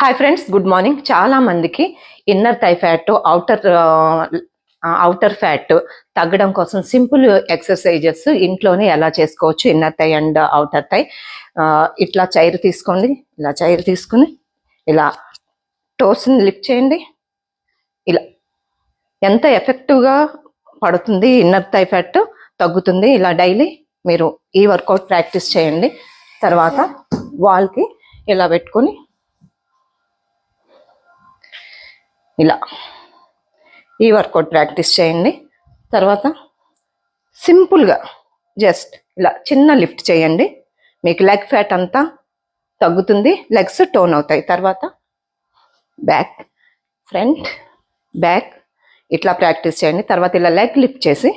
Hi friends, good morning. చాలా మందికి inner thigh fat, outer fat తగ్గడం కోసం సింపుల్ ఎక్సర్సైజెస్ ఇంట్లోనే ఎలా చేసుకోవచ్చు. Inner thigh and outer thigh. ఇట్లా చైర్ తీసుకోండి. ఇలా చైర్ తీసుకుని ఇలా టోస్ని లిఫ్ట్ చేయండి. ఇలా ఎంత ఎఫెక్టివ్గా పడుతుంది, ఇన్నర్ థై ఫ్యాట్ తగ్గుతుంది. ఇలా డైలీ మీరు ఈ వర్కౌట్ ప్రాక్టీస్ చేయండి. తర్వాత వాల్కి ఇలా పెట్టుకొని ఇలా ఈ వర్కౌట్ ప్రాక్టీస్ చేయండి. తర్వాత సింపుల్గా జస్ట్ ఇలా చిన్న లిఫ్ట్ చేయండి. మీకు లెగ్ ఫ్యాట్ అంతా తగ్గుతుంది, లెగ్స్ టోన్ అవుతాయి. తర్వాత బ్యాక్, ఫ్రంట్, బ్యాక్ ఇట్లా ప్రాక్టీస్ చేయండి. తర్వాత ఇలా లెగ్ లిఫ్ట్ చేసి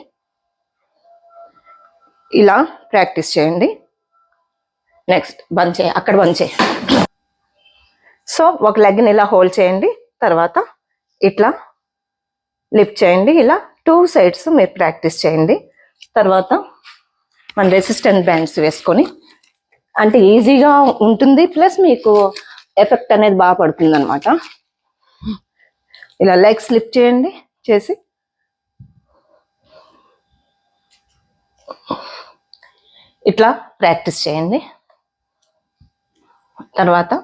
ఇలా ప్రాక్టీస్ చేయండి. నెక్స్ట్ బంద్ చేయ, అక్కడ బంద్ చేయ. సో ఒక లెగ్ని ఇలా హోల్డ్ చేయండి. తర్వాత ఇట్లా లిఫ్ట్ చేయండి. ఇలా 2 సైడ్స్ మీరు ప్రాక్టీస్ చేయండి. తర్వాత మన రెసిస్టెంట్ బ్యాండ్స్ వేసుకొని, అంటే ఈజీగా ఉంటుంది, ప్లస్ మీకు ఎఫెక్ట్ అనేది బాగా పడుతుంది అనమాట. ఇలా లెగ్స్ లిఫ్ట్ చేయండి. చేసి ఇట్లా ప్రాక్టీస్ చేయండి. తర్వాత